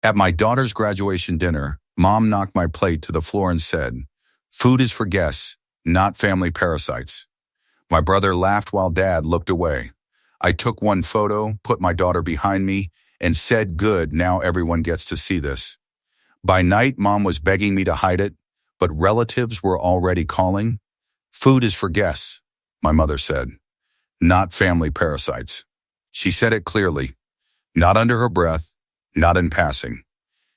At my daughter's graduation dinner, Mom knocked my plate to the floor and said, "Food is for guests, not family parasites." My brother laughed while Dad looked away. I took one photo, put my daughter behind me, and said, "Good, now everyone gets to see this." By night, Mom was begging me to hide it, but relatives were already calling. "Food is for guests," my mother said, "not family parasites." She said it clearly, not under her breath, not in passing.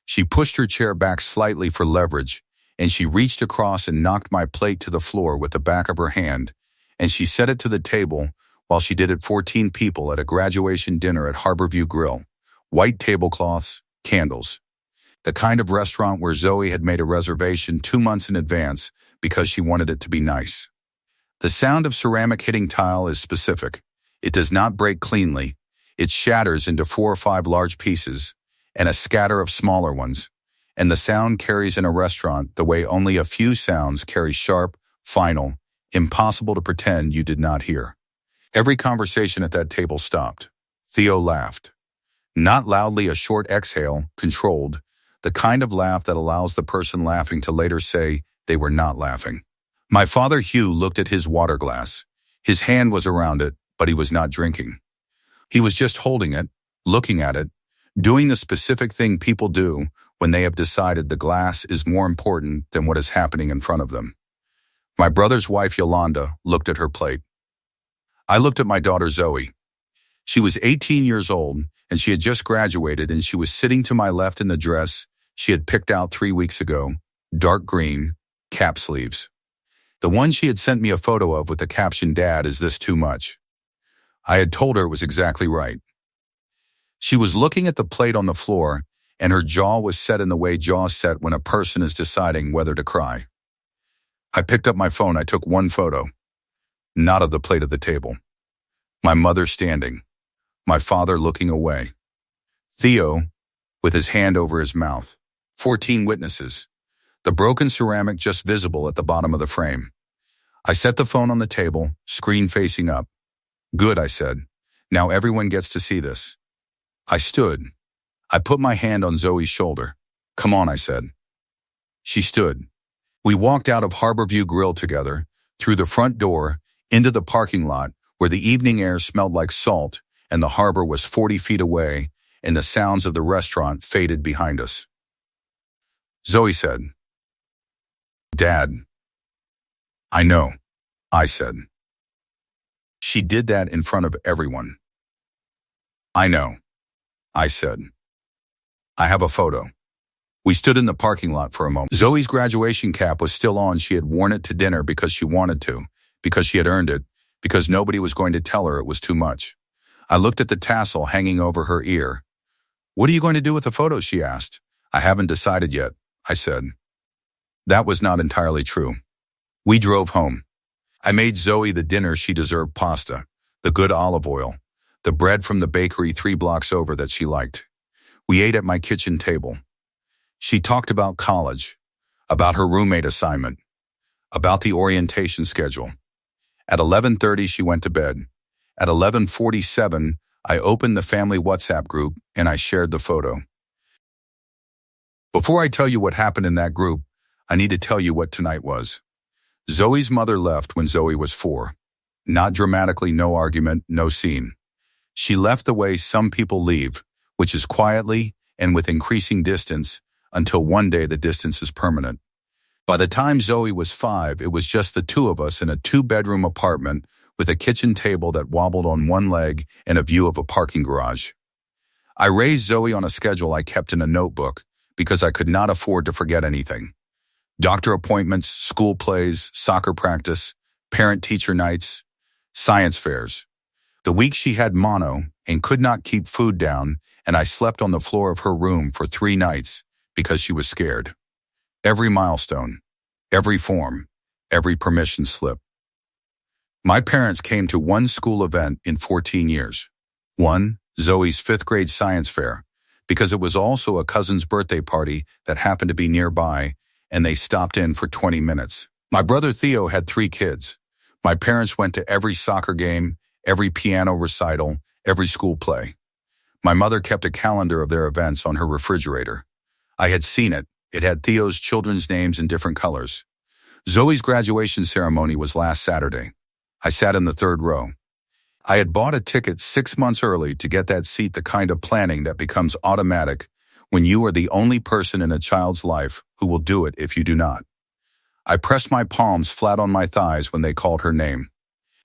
She pushed her chair back slightly for leverage, and she reached across and knocked my plate to the floor with the back of her hand, and she set it to the table while she did it 14 people at a graduation dinner at Harborview Grill. White tablecloths, candles. The kind of restaurant where Zoe had made a reservation 2 months in advance because she wanted it to be nice. The sound of ceramic hitting tile is specific. It does not break cleanly. It shatters into 4 or 5 large pieces and a scatter of smaller ones. And the sound carries in a restaurant the way only a few sounds carry, sharp, final, impossible to pretend you did not hear. Every conversation at that table stopped. Theo laughed. Not loudly, a short exhale, controlled, the kind of laugh that allows the person laughing to later say they were not laughing. My father Hugh looked at his water glass. His hand was around it, but he was not drinking. He was just holding it, looking at it, doing the specific thing people do when they have decided the glass is more important than what is happening in front of them. My brother's wife Yolanda looked at her plate. I looked at my daughter Zoe. She was 18 years old, and she had just graduated, and she was sitting to my left in the dress she had picked out 3 weeks ago, dark green, cap sleeves. The one she had sent me a photo of with the caption, "Dad, is this too much?" I had told her it was exactly right. She was looking at the plate on the floor, and her jaw was set in the way jaws set when a person is deciding whether to cry. I picked up my phone. I took one photo, not of the plate at the table. My mother standing, my father looking away. Theo, with his hand over his mouth. 14 witnesses. The broken ceramic just visible at the bottom of the frame. I set the phone on the table, screen facing up. "Good," I said. "Now everyone gets to see this." I stood. I put my hand on Zoe's shoulder. "Come on," I said. She stood. We walked out of Harborview Grill together, through the front door, into the parking lot, where the evening air smelled like salt, and the harbor was 40 feet away, and the sounds of the restaurant faded behind us. Zoe said, "Dad." "I know," I said. She did that in front of everyone. "I know," I said. "I have a photo." We stood in the parking lot for a moment. Zoe's graduation cap was still on. She had worn it to dinner because she wanted to, because she had earned it, because nobody was going to tell her it was too much. I looked at the tassel hanging over her ear. "What are you going to do with the photo?" she asked. "I haven't decided yet," I said. That was not entirely true. We drove home. I made Zoe the dinner she deserved: pasta, the good olive oil, the bread from the bakery 3 blocks over that she liked. We ate at my kitchen table. She talked about college, about her roommate assignment, about the orientation schedule. At 11:30, she went to bed. At 11:47, I opened the family WhatsApp group and I shared the photo. Before I tell you what happened in that group, I need to tell you what tonight was. Zoe's mother left when Zoe was 4. Not dramatically, no argument, no scene. She left the way some people leave, which is quietly and with increasing distance, until one day the distance is permanent. By the time Zoe was 5, it was just the 2 of us in a 2-bedroom apartment with a kitchen table that wobbled on one leg and a view of a parking garage. I raised Zoe on a schedule I kept in a notebook because I could not afford to forget anything. Doctor appointments, school plays, soccer practice, parent-teacher nights, science fairs. The week she had mono and could not keep food down, and I slept on the floor of her room for 3 nights because she was scared. Every milestone, every form, every permission slip. My parents came to one school event in 14 years. One, Zoe's 5th grade science fair, because it was also a cousin's birthday party that happened to be nearby, and they stopped in for 20 minutes. My brother Theo had 3 kids. My parents went to every soccer game, every piano recital, every school play. My mother kept a calendar of their events on her refrigerator. I had seen it. It had Theo's children's names in different colors. Zoe's graduation ceremony was last Saturday. I sat in the third row. I had bought a ticket 6 months early to get that seat, the kind of planning that becomes automatic when you are the only person in a child's life who will do it if you do not. I pressed my palms flat on my thighs when they called her name.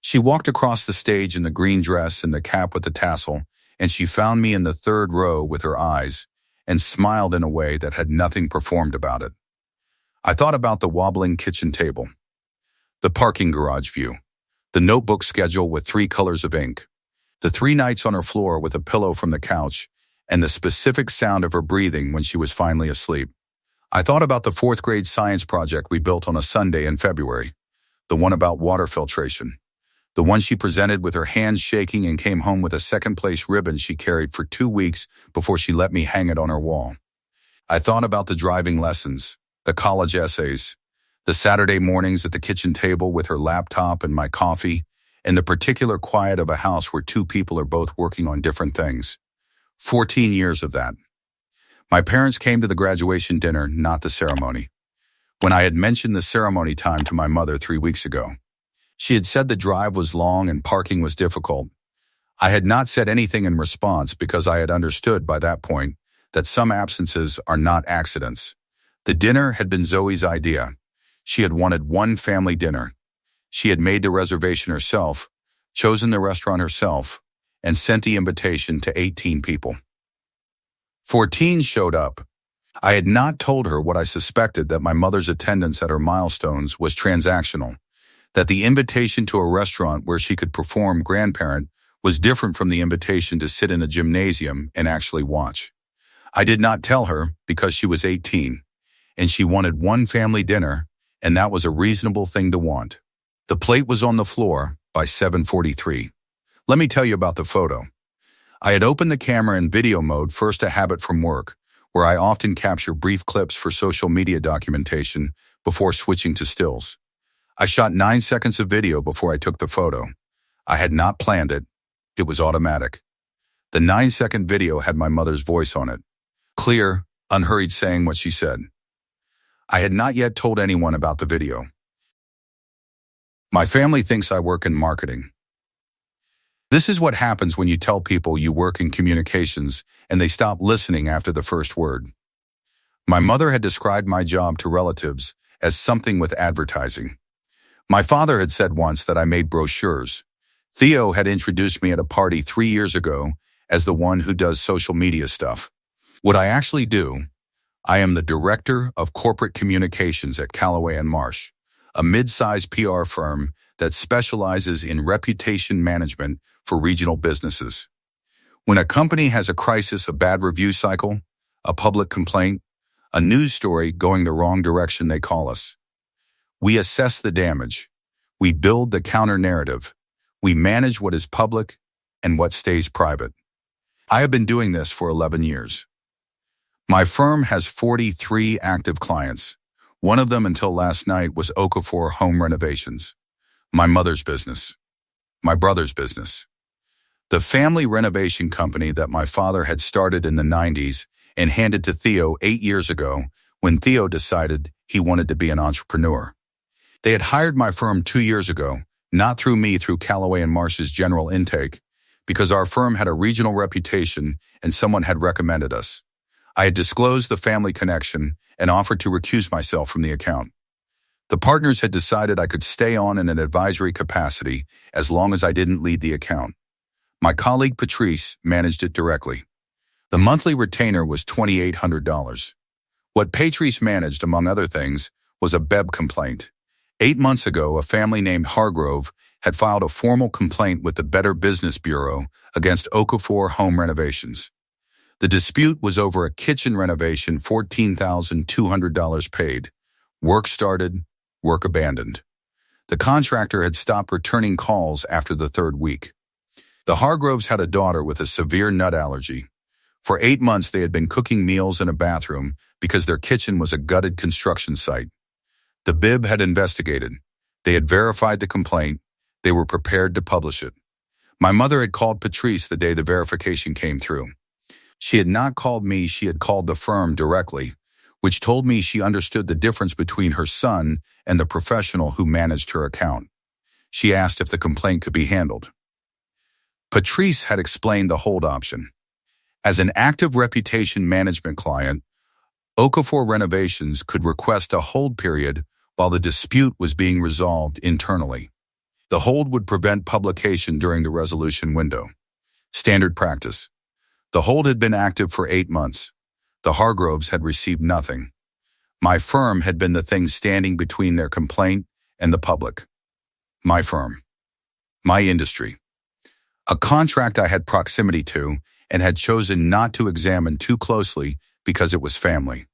She walked across the stage in the green dress and the cap with the tassel, and she found me in the third row with her eyes and smiled in a way that had nothing performed about it. I thought about the wobbling kitchen table, the parking garage view, the notebook schedule with 3 colors of ink, the 3 nights on her floor with a pillow from the couch, and the specific sound of her breathing when she was finally asleep. I thought about the 4th grade science project we built on a Sunday in February, the one about water filtration, the one she presented with her hands shaking and came home with a second-place ribbon she carried for 2 weeks before she let me hang it on her wall. I thought about the driving lessons, the college essays, the Saturday mornings at the kitchen table with her laptop and my coffee, and the particular quiet of a house where 2 people are both working on different things. 14 years of that. My parents came to the graduation dinner, not the ceremony. When I had mentioned the ceremony time to my mother 3 weeks ago, she had said the drive was long and parking was difficult. I had not said anything in response because I had understood by that point that some absences are not accidents. The dinner had been Zoe's idea. She had wanted one family dinner. She had made the reservation herself, chosen the restaurant herself, and sent the invitation to 18 people. 14 showed up. I had not told her what I suspected, that my mother's attendance at her milestones was transactional, that the invitation to a restaurant where she could perform grandparent was different from the invitation to sit in a gymnasium and actually watch. I did not tell her because she was 18, and she wanted one family dinner, and that was a reasonable thing to want. The plate was on the floor by 7:43. Let me tell you about the photo. I had opened the camera in video mode, first a habit from work, where I often capture brief clips for social media documentation before switching to stills. I shot 9 seconds of video before I took the photo. I had not planned it. It was automatic. The 9-second video had my mother's voice on it, clear, unhurried, saying what she said. I had not yet told anyone about the video. My family thinks I work in marketing. This is what happens when you tell people you work in communications and they stop listening after the first word. My mother had described my job to relatives as something with advertising. My father had said once that I made brochures. Theo had introduced me at a party 3 years ago as the one who does social media stuff. What I actually do, I am the Director of Corporate Communications at Callaway & Marsh, a mid-sized PR firm that specializes in reputation management for regional businesses. When a company has a crisis, a bad review cycle, a public complaint, a news story going the wrong direction, they call us. We assess the damage. We build the counter-narrative. We manage what is public and what stays private. I have been doing this for 11 years. My firm has 43 active clients. One of them until last night was Okafor Home Renovations, my mother's business, my brother's business, the family renovation company that my father had started in the 90s and handed to Theo 8 years ago when Theo decided he wanted to be an entrepreneur. They had hired my firm 2 years ago, not through me, through Callaway & Marsh's general intake, because our firm had a regional reputation and someone had recommended us. I had disclosed the family connection and offered to recuse myself from the account. The partners had decided I could stay on in an advisory capacity as long as I didn't lead the account. My colleague Patrice managed it directly. The monthly retainer was $2,800. What Patrice managed, among other things, was a BEB complaint. 8 months ago, a family named Hargrove had filed a formal complaint with the Better Business Bureau against Okafor Home Renovations. The dispute was over a kitchen renovation, $14,200 paid. Work started, work abandoned. The contractor had stopped returning calls after the 3rd week. The Hargroves had a daughter with a severe nut allergy. For 8 months, they had been cooking meals in a bathroom because their kitchen was a gutted construction site. The BIB had investigated. They had verified the complaint. They were prepared to publish it. My mother had called Patrice the day the verification came through. She had not called me, she had called the firm directly, which told me she understood the difference between her son and the professional who managed her account. She asked if the complaint could be handled. Patrice had explained the hold option. As an active reputation management client, Okafor Renovations could request a hold period while the dispute was being resolved internally. The hold would prevent publication during the resolution window. Standard practice. The hold had been active for 8 months. The Hargroves had received nothing. My firm had been the thing standing between their complaint and the public. My firm. My industry. A contract I had proximity to and had chosen not to examine too closely because it was family.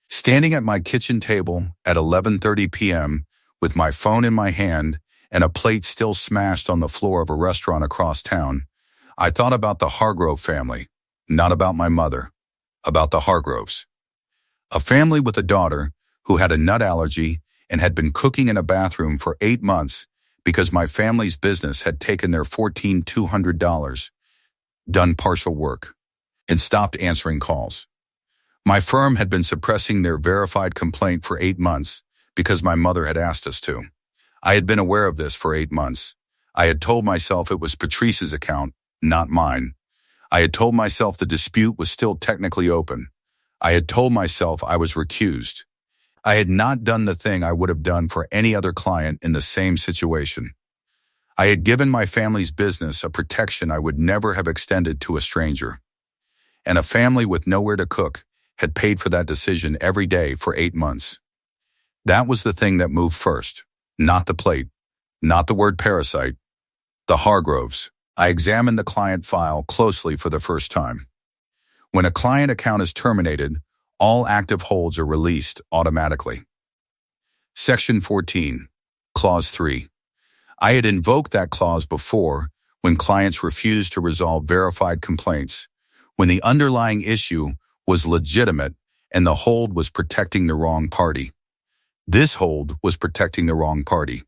Standing at my kitchen table at 11:30 p.m. with my phone in my hand and a plate still smashed on the floor of a restaurant across town, I thought about the Hargrove family, not about my mother, about the Hargroves. A family with a daughter who had a nut allergy and had been cooking in a bathroom for 8 months because my family's business had taken their $14,200, done partial work, and stopped answering calls. My firm had been suppressing their verified complaint for 8 months because my mother had asked us to. I had been aware of this for 8 months. I had told myself it was Patrice's account, not mine. I had told myself the dispute was still technically open. I had told myself I was recused. I had not done the thing I would have done for any other client in the same situation. I had given my family's business a protection I would never have extended to a stranger. And a family with nowhere to cook had paid for that decision every day for 8 months. That was the thing that moved first, not the plate, not the word parasite, the Hargroves. I examined the client file closely for the first time. When a client account is terminated, all active holds are released automatically. Section 14, Clause 3. I had invoked that clause before when clients refused to resolve verified complaints, when the underlying issue was legitimate and the hold was protecting the wrong party. This hold was protecting the wrong party.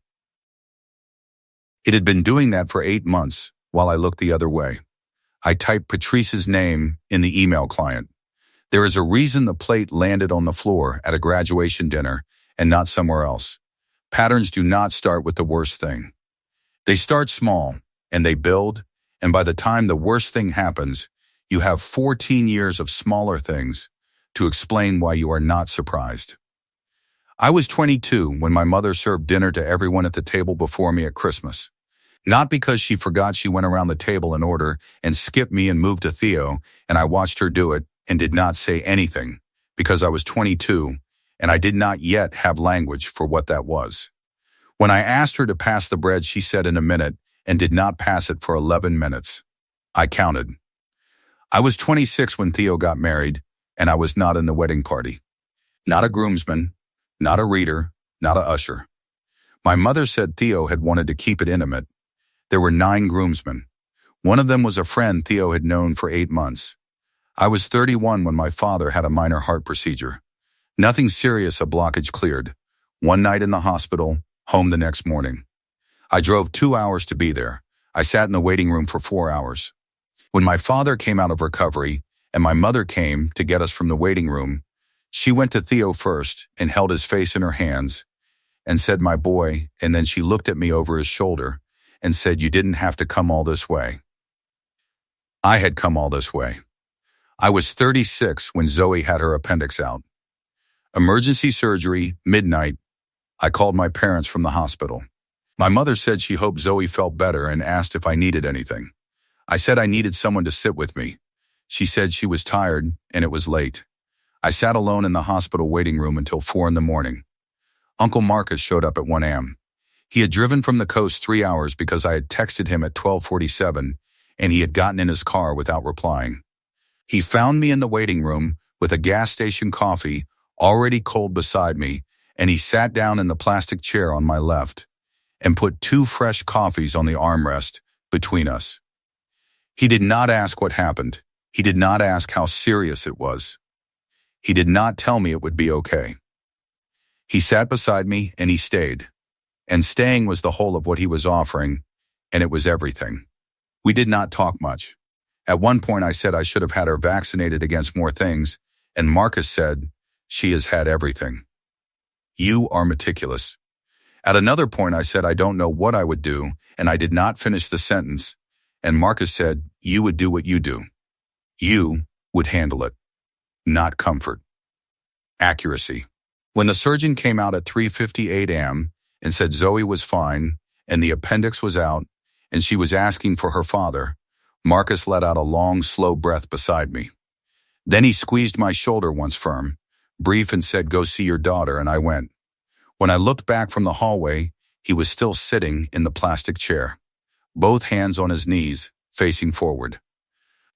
It had been doing that for 8 months while I looked the other way. I typed Patrice's name in the email client. There is a reason the plate landed on the floor at a graduation dinner and not somewhere else. Patterns do not start with the worst thing. They start small and they build, and by the time the worst thing happens, you have 14 years of smaller things to explain why you are not surprised. I was 22 when my mother served dinner to everyone at the table before me at Christmas. Not because she forgot she went around the table in order and skipped me and moved to Theo, and I watched her do it and did not say anything, because I was 22 and I did not yet have language for what that was. When I asked her to pass the bread, she said in a minute and did not pass it for 11 minutes. I counted. I was 26 when Theo got married, and I was not in the wedding party. Not a groomsman, not a reader, not a usher. My mother said Theo had wanted to keep it intimate. There were 9 groomsmen. One of them was a friend Theo had known for 8 months. I was 31 when my father had a minor heart procedure. Nothing serious, a blockage cleared. One night in the hospital, home the next morning. I drove 2 hours to be there. I sat in the waiting room for 4 hours. When my father came out of recovery and my mother came to get us from the waiting room, she went to Theo first and held his face in her hands and said, "My boy," and then she looked at me over his shoulder and said, "You didn't have to come all this way." I had come all this way. I was 36 when Zoe had her appendix out. Emergency surgery, midnight. I called my parents from the hospital. My mother said she hoped Zoe felt better and asked if I needed anything. I said I needed someone to sit with me. She said she was tired and it was late. I sat alone in the hospital waiting room until 4 in the morning. Uncle Marcus showed up at 1 a.m. He had driven from the coast 3 hours because I had texted him at 12:47 and he had gotten in his car without replying. He found me in the waiting room with a gas station coffee already cold beside me, and he sat down in the plastic chair on my left and put 2 fresh coffees on the armrest between us. He did not ask what happened. He did not ask how serious it was. He did not tell me it would be okay. He sat beside me and he stayed. And staying was the whole of what he was offering, and it was everything. We did not talk much. At one point I said I should have had her vaccinated against more things, and Marcus said, she has had everything. You are meticulous. At another point I said I don't know what I would do, and I did not finish the sentence, and Marcus said, you would do what you do. You would handle it. Not comfort. Accuracy. When the surgeon came out at 3:58 a.m. and said Zoe was fine, and the appendix was out, and she was asking for her father, Marcus let out a long, slow breath beside me. Then he squeezed my shoulder once firm, brief, and said, go see your daughter, and I went. When I looked back from the hallway, he was still sitting in the plastic chair, both hands on his knees, facing forward.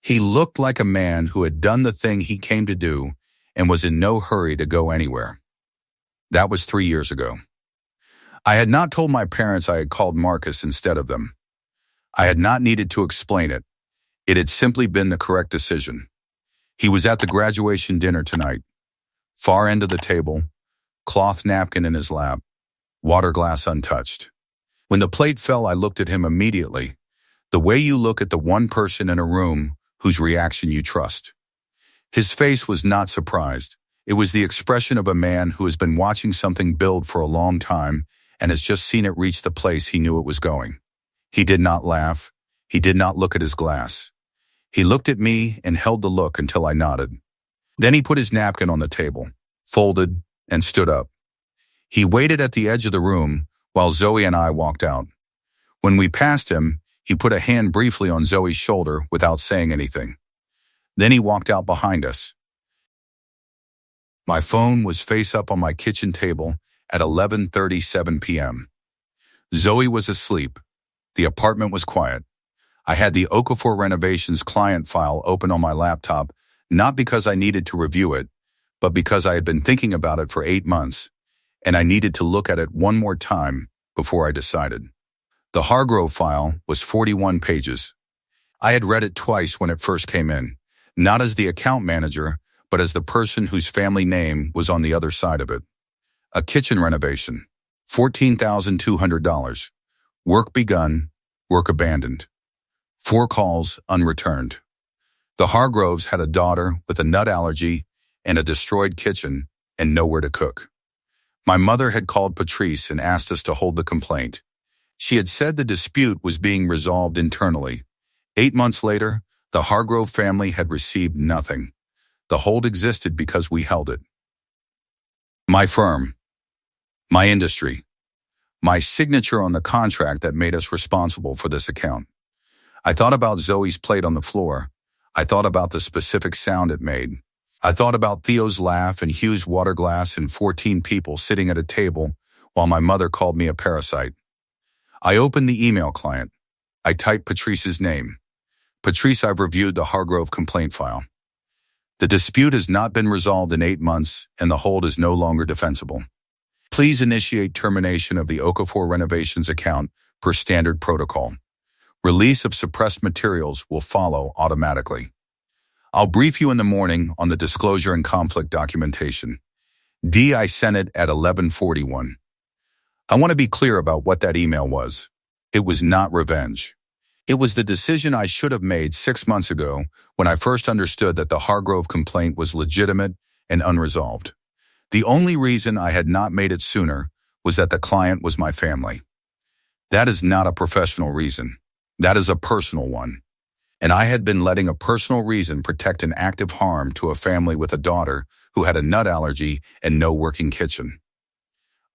He looked like a man who had done the thing he came to do and was in no hurry to go anywhere. That was 3 years ago. I had not told my parents I had called Marcus instead of them. I had not needed to explain it. It had simply been the correct decision. He was at the graduation dinner tonight. Far end of the table, cloth napkin in his lap, water glass untouched. When the plate fell, I looked at him immediately, the way you look at the one person in a room whose reaction you trust. His face was not surprised. It was the expression of a man who has been watching something build for a long time and has just seen it reach the place he knew it was going. He did not laugh. He did not look at his glass. He looked at me and held the look until I nodded. Then he put his napkin on the table, folded, and stood up. He waited at the edge of the room while Zoe and I walked out. When we passed him, he put a hand briefly on Zoe's shoulder without saying anything. Then he walked out behind us. My phone was face up on my kitchen table at 11:37 p.m. Zoe was asleep. The apartment was quiet. I had the Okafor Renovations client file open on my laptop, not because I needed to review it, but because I had been thinking about it for 8 months, and I needed to look at it one more time before I decided. The Hargrove file was 41 pages. I had read it twice when it first came in, not as the account manager, but as the person whose family name was on the other side of it. A kitchen renovation, $14,200. Work begun, work abandoned. 4 calls unreturned. The Hargroves had a daughter with a nut allergy and a destroyed kitchen and nowhere to cook. My mother had called Patrice and asked us to hold the complaint. She had said the dispute was being resolved internally. 8 months later, the Hargrove family had received nothing. The hold existed because we held it. My firm, my industry, my signature on the contract that made us responsible for this account. I thought about Zoe's plate on the floor. I thought about the specific sound it made. I thought about Theo's laugh and Hugh's water glass and 14 people sitting at a table while my mother called me a parasite. I opened the email client. I typed Patrice's name. Patrice, I've reviewed the Hargrove complaint file. The dispute has not been resolved in 8 months and the hold is no longer defensible. Please initiate termination of the Okafor Renovations account per standard protocol. Release of suppressed materials will follow automatically. I'll brief you in the morning on the disclosure and conflict documentation. D. I sent it at 11:41. I want to be clear about what that email was. It was not revenge. It was the decision I should have made 6 months ago when I first understood that the Hargrove complaint was legitimate and unresolved. The only reason I had not made it sooner was that the client was my family. That is not a professional reason. That is a personal one. And I had been letting a personal reason protect an active harm to a family with a daughter who had a nut allergy and no working kitchen.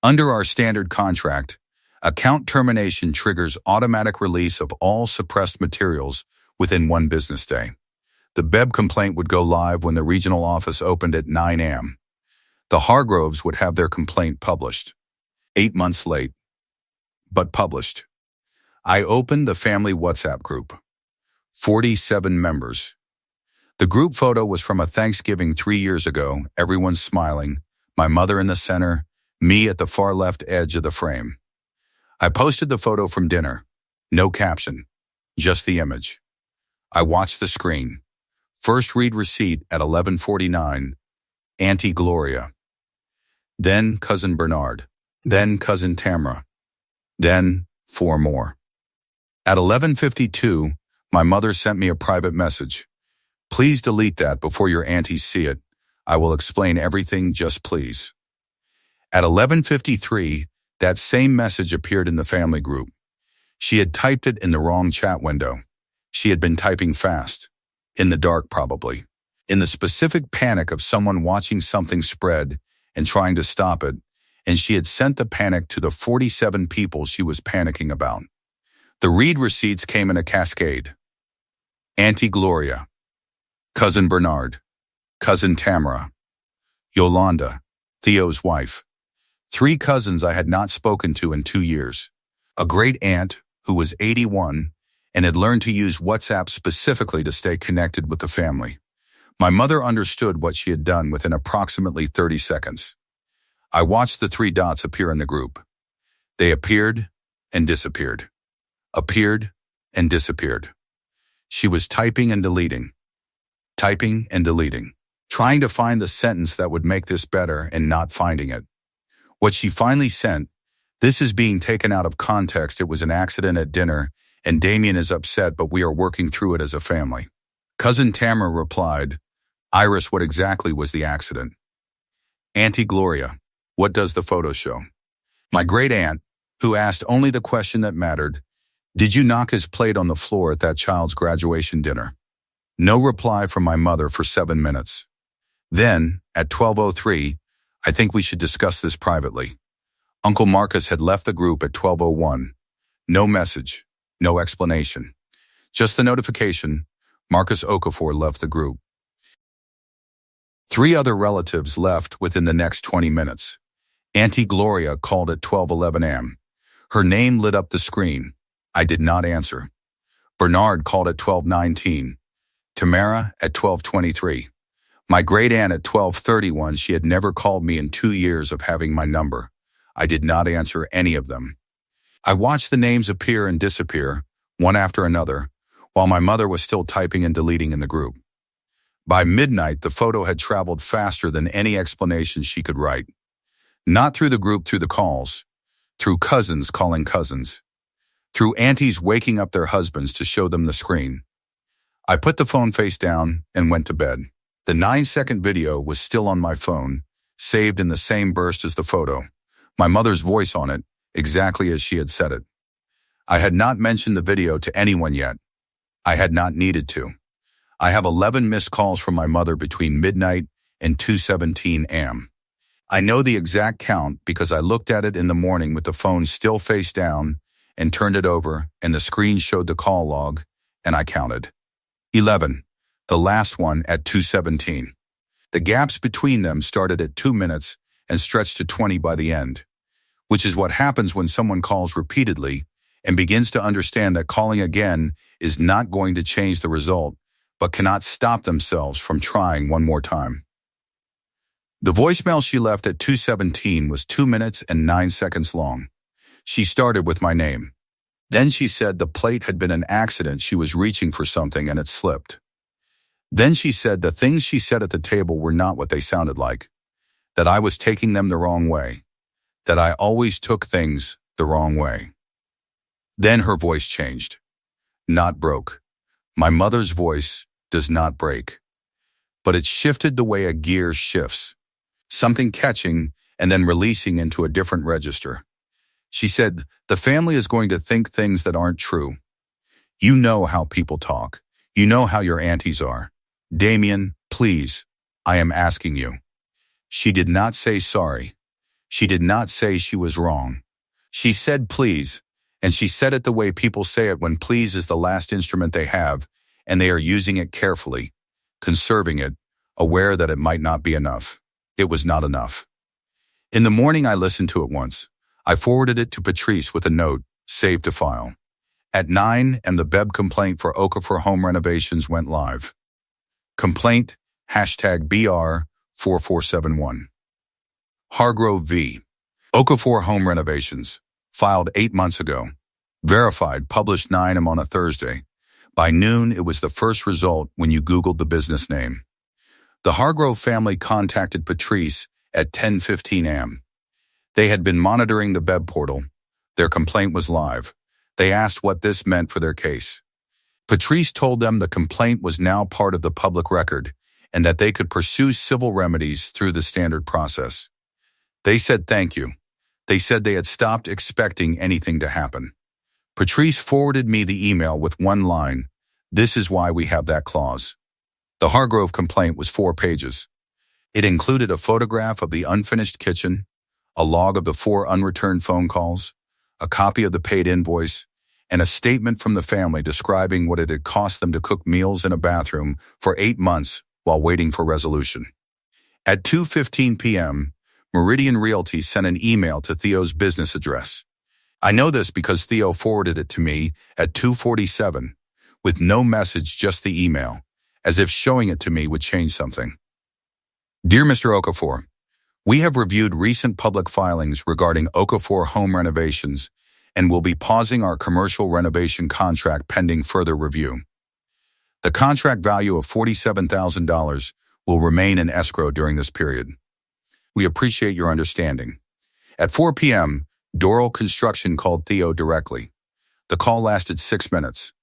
Under our standard contract, account termination triggers automatic release of all suppressed materials within 1 business day. The BEB complaint would go live when the regional office opened at 9 a.m. The Hargroves would have their complaint published. 8 months late, but published. I opened the family WhatsApp group. 47 members. The group photo was from a Thanksgiving 3 years ago, everyone smiling, my mother in the center, me at the far left edge of the frame. I posted the photo from dinner. No caption, just the image. I watched the screen. First read receipt at 11:49, Auntie Gloria. Then Cousin Bernard. Then Cousin Tamara. Then 4 more. At 11:52, My mother sent me a private message. Please delete that before your aunties see it. I will explain everything, just please. At 11:53, that same message appeared in the family group. She had typed it in the wrong chat window. She had been typing fast. In the dark, probably. In the specific panic of someone watching something spread and trying to stop it, and she had sent the panic to the 47 people she was panicking about. The read receipts came in a cascade. Auntie Gloria, Cousin Bernard, Cousin Tamara, Yolanda, Theo's wife. 3 cousins I had not spoken to in 2 years. A great aunt who was 81 and had learned to use WhatsApp specifically to stay connected with the family. My mother understood what she had done within approximately 30 seconds. I watched the 3 dots appear in the group. They appeared and disappeared. Appeared and disappeared. She was typing and deleting. Typing and deleting. Trying to find the sentence that would make this better and not finding it. What she finally sent, "This is being taken out of context. It was an accident at dinner, and Damien is upset, but we are working through it as a family." Cousin Tamara replied, "Iris, what exactly was the accident?" Auntie Gloria, "What does the photo show?" My great aunt, who asked only the question that mattered, "Did you knock his plate on the floor at that child's graduation dinner?" No reply from my mother for 7 minutes. Then, at 12:03, "I think we should discuss this privately." Uncle Marcus had left the group at 12:01. No message, no explanation. Just the notification, Marcus Okafor left the group. 3 other relatives left within the next 20 minutes. Auntie Gloria called at 12:11 a.m. Her name lit up the screen. I did not answer. Bernard called at 12:19. Tamara at 12:23. My great aunt at 12:31. She had never called me in 2 years of having my number. I did not answer any of them. I watched the names appear and disappear, one after another, while my mother was still typing and deleting in the group. By midnight, the photo had traveled faster than any explanation she could write. Not through the group, through the calls, through cousins calling cousins, through aunties waking up their husbands to show them the screen. I put the phone face down and went to bed. The 9-second video was still on my phone, saved in the same burst as the photo. My mother's voice on it, exactly as she had said it. I had not mentioned the video to anyone yet. I had not needed to. I have 11 missed calls from my mother between midnight and 2:17 a.m. I know the exact count because I looked at it in the morning with the phone still face down and turned it over, and the screen showed the call log, and I counted. 11. The last one at 2:17. The gaps between them started at 2 minutes and stretched to 20 by the end, which is what happens when someone calls repeatedly and begins to understand that calling again is not going to change the result, but cannot stop themselves from trying one more time. The voicemail she left at 2:17 was 2 minutes and 9 seconds long. She started with my name. Then she said the plate had been an accident. She was reaching for something and it slipped. Then she said the things she said at the table were not what they sounded like, that I was taking them the wrong way, that I always took things the wrong way. Then her voice changed. Not broke. My mother's voice does not break, but it shifted the way a gear shifts, something catching and then releasing into a different register. She said, the family is going to think things that aren't true. You know how people talk. You know how your aunties are. Damien, please, I am asking you. She did not say sorry. She did not say she was wrong. She said please, and she said it the way people say it when please is the last instrument they have, and they are using it carefully, conserving it, aware that it might not be enough. It was not enough. In the morning, I listened to it once. I forwarded it to Patrice with a note, saved to file. At 9 a.m. the BEB complaint for Okafor Home Renovations went live. Complaint, #BR4471. Hargrove v. Okafor Home Renovations, filed 8 months ago. Verified, published 9 a.m. on a Thursday. By noon, it was the first result when you Googled the business name. The Hargrove family contacted Patrice at 10:15 a.m. They had been monitoring the BEB portal. Their complaint was live. They asked what this meant for their case. Patrice told them the complaint was now part of the public record and that they could pursue civil remedies through the standard process. They said thank you. They said they had stopped expecting anything to happen. Patrice forwarded me the email with one line, "This is why we have that clause." The Hargrove complaint was 4 pages. It included a photograph of the unfinished kitchen, a log of the 4 unreturned phone calls, a copy of the paid invoice, and a statement from the family describing what it had cost them to cook meals in a bathroom for 8 months while waiting for resolution. At 2:15 p.m., Meridian Realty sent an email to Theo's business address. I know this because Theo forwarded it to me at 2:47, with no message, just the email, as if showing it to me would change something. Dear Mr. Okafor, we have reviewed recent public filings regarding Okafor home renovations and will be pausing our commercial renovation contract pending further review. The contract value of $47,000 will remain in escrow during this period. We appreciate your understanding. At 4 p.m., Doral Construction called Theo directly. The call lasted 6 minutes.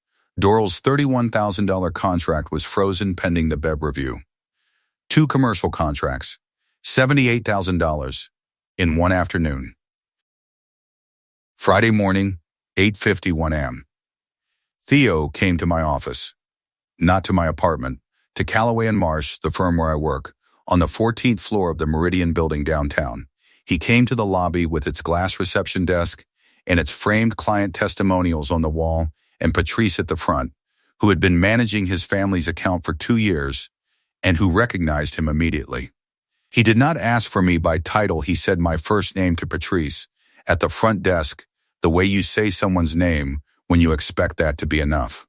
Doral's $31,000 contract was frozen pending the BEB review. 2 commercial contracts, $78,000, in one afternoon. Friday morning, 8:51 a.m. Theo came to my office. Not to my apartment, to Callaway & Marsh, the firm where I work, on the 14th floor of the Meridian building downtown. He came to the lobby with its glass reception desk and its framed client testimonials on the wall, and Patrice at the front, who had been managing his family's account for 2 years and who recognized him immediately. He did not ask for me by title. He said my first name to Patrice at the front desk, the way you say someone's name when you expect that to be enough.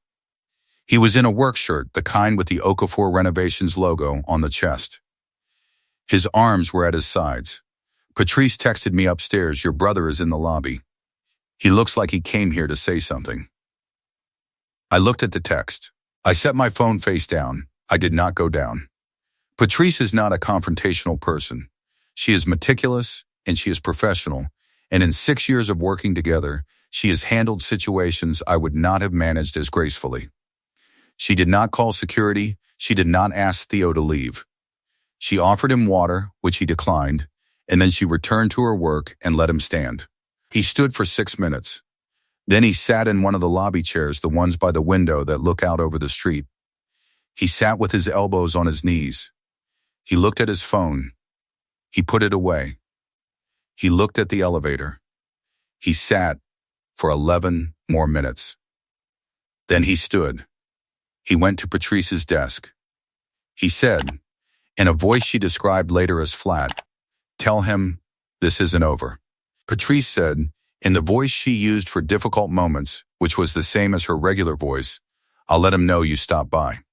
He was in a work shirt, the kind with the Okafor Renovations logo on the chest. His arms were at his sides. Patrice texted me upstairs, "Your brother is in the lobby. He looks like he came here to say something." I looked at the text. I set my phone face down. I did not go down. Patrice is not a confrontational person. She is meticulous and she is professional, and in 6 years of working together, she has handled situations I would not have managed as gracefully. She did not call security. She did not ask Theo to leave. She offered him water, which he declined, and then she returned to her work and let him stand. He stood for 6 minutes. Then he sat in one of the lobby chairs, the ones by the window that look out over the street. He sat with his elbows on his knees. He looked at his phone. He put it away. He looked at the elevator. He sat for 11 more minutes. Then he stood. He went to Patrice's desk. He said, in a voice she described later as flat, "Tell him this isn't over." Patrice said, in the voice she used for difficult moments, which was the same as her regular voice, "I'll let him know you stopped by."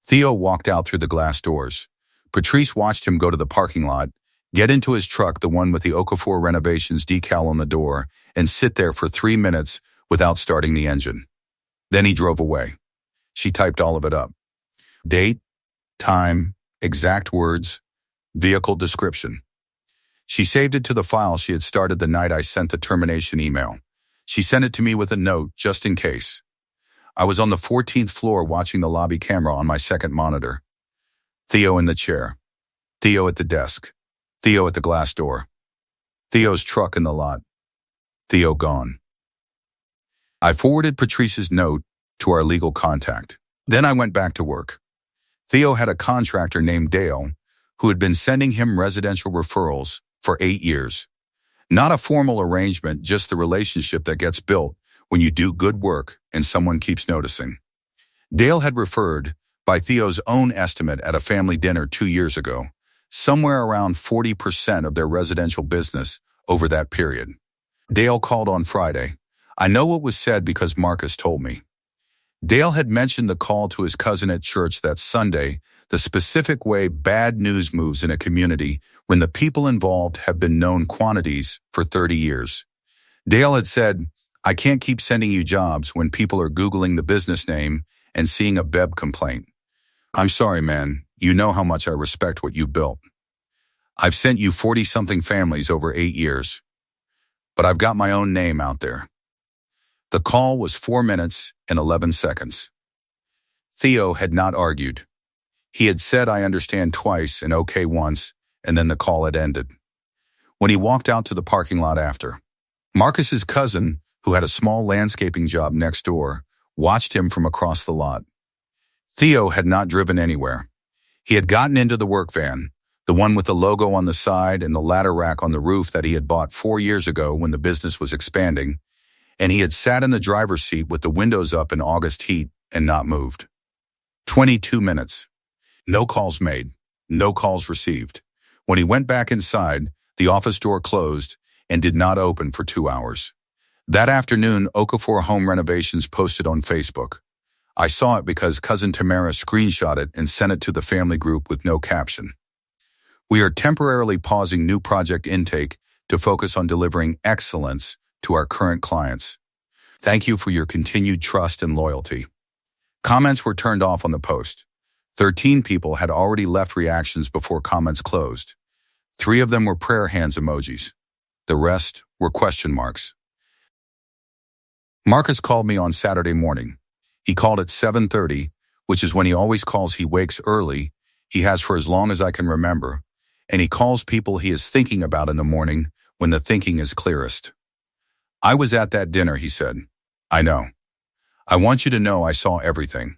Theo walked out through the glass doors. Patrice watched him go to the parking lot, get into his truck, the one with the Okafor Renovations decal on the door, and sit there for 3 minutes without starting the engine. Then he drove away. She typed all of it up. Date, time, exact words, vehicle description. She saved it to the file she had started the night I sent the termination email. She sent it to me with a note, just in case. I was on the 14th floor watching the lobby camera on my second monitor. Theo in the chair. Theo at the desk. Theo at the glass door. Theo's truck in the lot. Theo gone. I forwarded Patrice's note to our legal contact. Then I went back to work. Theo had a contractor named Dale who had been sending him residential referrals for 8 years. Not a formal arrangement, just the relationship that gets built when you do good work and someone keeps noticing. Dale had referred, by Theo's own estimate at a family dinner 2 years ago, somewhere around 40% of their residential business over that period. Dale called on Friday. I know what was said because Marcus told me. Dale had mentioned the call to his cousin at church that Sunday, the specific way bad news moves in a community when the people involved have been known quantities for 30 years. Dale had said, "I can't keep sending you jobs when people are Googling the business name and seeing a BEB complaint. I'm sorry, man. You know how much I respect what you built. I've sent you 40-something families over 8 years. But I've got my own name out there." The call was 4 minutes and 11 seconds. Theo had not argued. He had said I understand twice and okay once, and then the call had ended. When he walked out to the parking lot after, Marcus's cousin, who had a small landscaping job next door, watched him from across the lot. Theo had not driven anywhere. He had gotten into the work van, the one with the logo on the side and the ladder rack on the roof that he had bought 4 years ago when the business was expanding, and he had sat in the driver's seat with the windows up in August heat and not moved. 22 minutes. No calls made. No calls received. When he went back inside, the office door closed and did not open for 2 hours. That afternoon, Okafor Home Renovations posted on Facebook. I saw it because cousin Tamara screenshot it and sent it to the family group with no caption. We are temporarily pausing new project intake to focus on delivering excellence to our current clients. Thank you for your continued trust and loyalty. Comments were turned off on the post. 13 people had already left reactions before comments closed. 3 of them were prayer hands emojis. The rest were question marks. Marcus called me on Saturday morning. He called at 7:30, which is when he always calls. He wakes early. He has for as long as I can remember. And he calls people he is thinking about in the morning when the thinking is clearest. I was at that dinner, he said. I know. I want you to know I saw everything.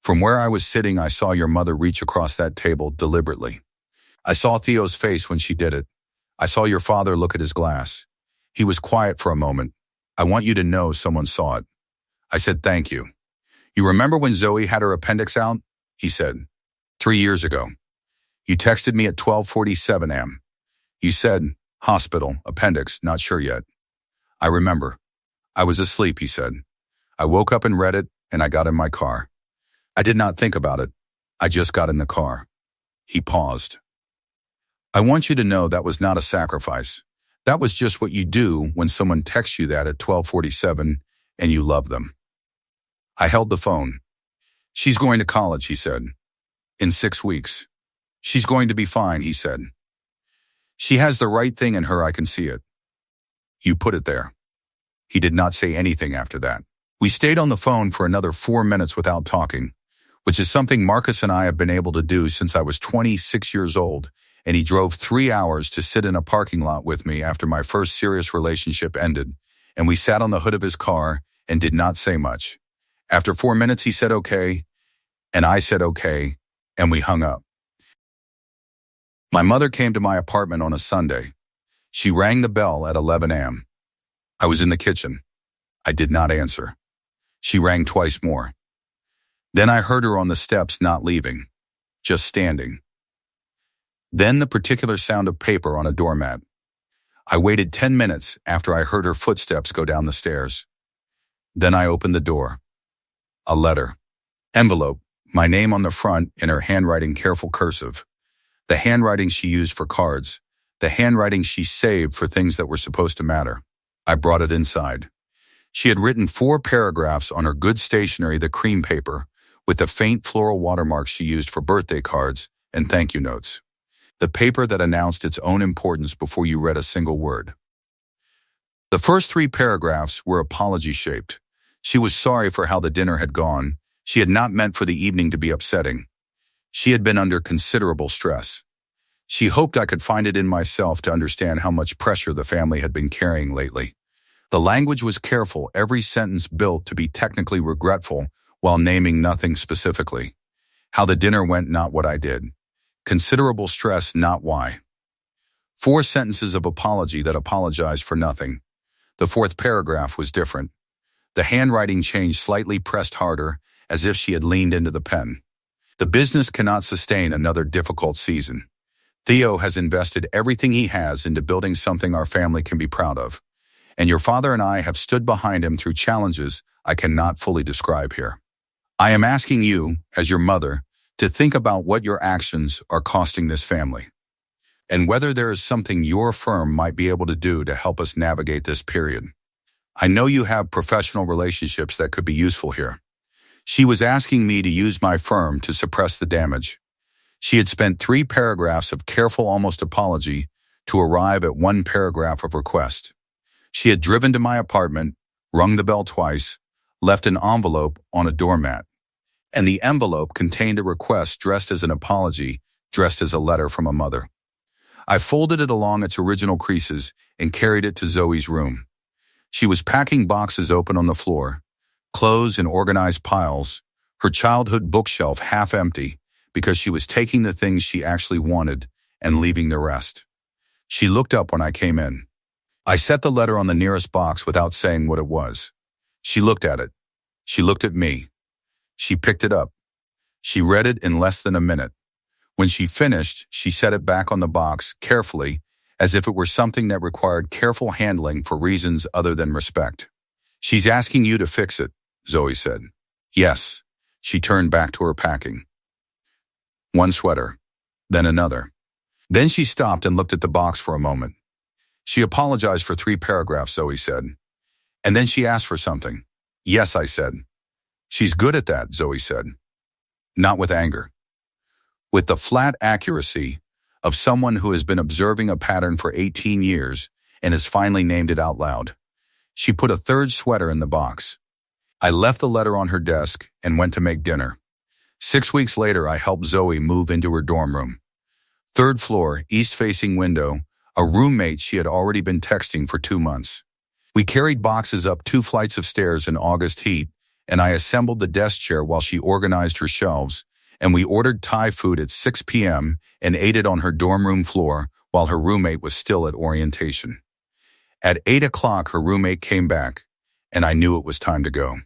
From where I was sitting, I saw your mother reach across that table deliberately. I saw Theo's face when she did it. I saw your father look at his glass. He was quiet for a moment. I want you to know someone saw it. I said, thank you. You remember when Zoe had her appendix out? He said, 3 years ago. You texted me at 12:47 a.m. You said, hospital, appendix, not sure yet. I remember. I was asleep, he said. I woke up and read it, and I got in my car. I did not think about it. I just got in the car. He paused. I want you to know that was not a sacrifice. That was just what you do when someone texts you that at 12:47 and you love them. I held the phone. She's going to college, he said. In 6 weeks. She's going to be fine, he said. She has the right thing in her, I can see it. You put it there. He did not say anything after that. We stayed on the phone for another 4 minutes without talking, which is something Marcus and I have been able to do since I was 26 years old, and he drove 3 hours to sit in a parking lot with me after my first serious relationship ended, and we sat on the hood of his car and did not say much. After 4 minutes, he said okay, and I said okay, and we hung up. My mother came to my apartment on a Sunday. She rang the bell at 11 a.m. I was in the kitchen. I did not answer. She rang twice more. Then I heard her on the steps not leaving, just standing. Then the particular sound of paper on a doormat. I waited 10 minutes after I heard her footsteps go down the stairs. Then I opened the door. A letter. Envelope, my name on the front in her handwriting, careful cursive. The handwriting she used for cards. The handwriting she saved for things that were supposed to matter. I brought it inside. She had written 4 paragraphs on her good stationery, the cream paper, with the faint floral watermarks she used for birthday cards and thank you notes. The paper that announced its own importance before you read a single word. The first 3 paragraphs were apology-shaped. She was sorry for how the dinner had gone. She had not meant for the evening to be upsetting. She had been under considerable stress. She hoped I could find it in myself to understand how much pressure the family had been carrying lately. The language was careful, every sentence built to be technically regretful while naming nothing specifically. How the dinner went, not what I did. Considerable stress, not why. 4 sentences of apology that apologized for nothing. The 4th paragraph was different. The handwriting changed slightly, pressed harder, as if she had leaned into the pen. The business cannot sustain another difficult season. Theo has invested everything he has into building something our family can be proud of. And your father and I have stood behind him through challenges I cannot fully describe here. I am asking you, as your mother, to think about what your actions are costing this family, and whether there is something your firm might be able to do to help us navigate this period. I know you have professional relationships that could be useful here. She was asking me to use my firm to suppress the damage. She had spent 3 paragraphs of careful, almost apology to arrive at 1 paragraph of request. She had driven to my apartment, rung the bell twice, left an envelope on a doormat, and the envelope contained a request dressed as an apology, dressed as a letter from a mother. I folded it along its original creases and carried it to Zoe's room. She was packing boxes open on the floor, clothes in organized piles, her childhood bookshelf half empty because she was taking the things she actually wanted and leaving the rest. She looked up when I came in. I set the letter on the nearest box without saying what it was. She looked at it. She looked at me. She picked it up. She read it in less than a minute. When she finished, she set it back on the box carefully, as if it were something that required careful handling for reasons other than respect. "She's asking you to fix it," Zoe said. "Yes." She turned back to her packing. One sweater, then another. Then she stopped and looked at the box for a moment. She apologized for 3 paragraphs, Zoe said. And then she asked for something. "Yes," I said. "She's good at that," Zoe said. Not with anger. With the flat accuracy of someone who has been observing a pattern for 18 years and has finally named it out loud. She put a 3rd sweater in the box. I left the letter on her desk and went to make dinner. 6 weeks later, I helped Zoe move into her dorm room. 3rd floor, east-facing window, a roommate she had already been texting for 2 months. We carried boxes up 2 flights of stairs in August heat, and I assembled the desk chair while she organized her shelves, and we ordered Thai food at 6 p.m. and ate it on her dorm room floor while her roommate was still at orientation. At 8 o'clock, her roommate came back, and I knew it was time to go.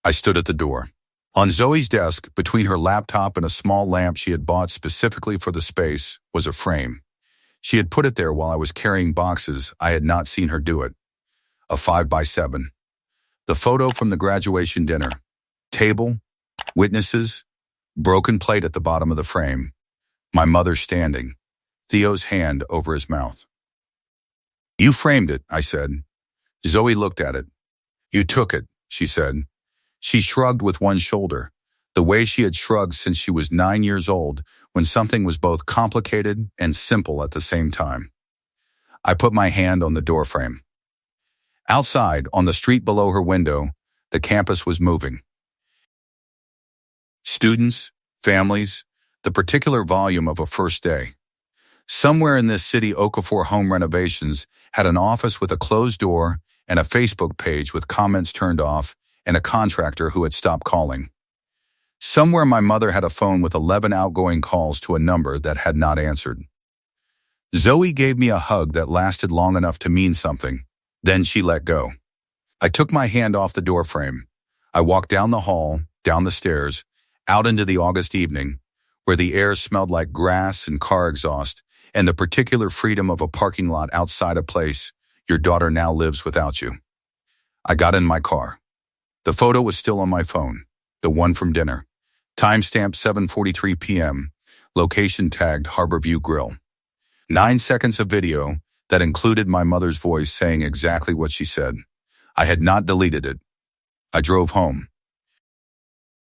I stood at the door. On Zoe's desk, between her laptop and a small lamp she had bought specifically for the space, was a frame. She had put it there while I was carrying boxes. I had not seen her do it. A 5x7. The photo from the graduation dinner. Table, witnesses, broken plate at the bottom of the frame. My mother standing, Theo's hand over his mouth. "You framed it," I said. Zoe looked at it. "You took it," she said. She shrugged with one shoulder, the way she had shrugged since she was 9 years old, when something was both complicated and simple at the same time. I put my hand on the doorframe. Outside, on the street below her window, the campus was moving. Students, families, the particular volume of a first day. Somewhere in this city, Okafor Home Renovations had an office with a closed door and a Facebook page with comments turned off and a contractor who had stopped calling. Somewhere my mother had a phone with 11 outgoing calls to a number that had not answered. Zoe gave me a hug that lasted long enough to mean something. Then she let go. I took my hand off the doorframe. I walked down the hall, down the stairs, out into the August evening, where the air smelled like grass and car exhaust, and the particular freedom of a parking lot outside a place your daughter now lives without you. I got in my car. The photo was still on my phone, the one from dinner. Timestamp 7:43 p.m., location tagged Harborview Grill. 9 seconds of video that included my mother's voice saying exactly what she said. I had not deleted it. I drove home.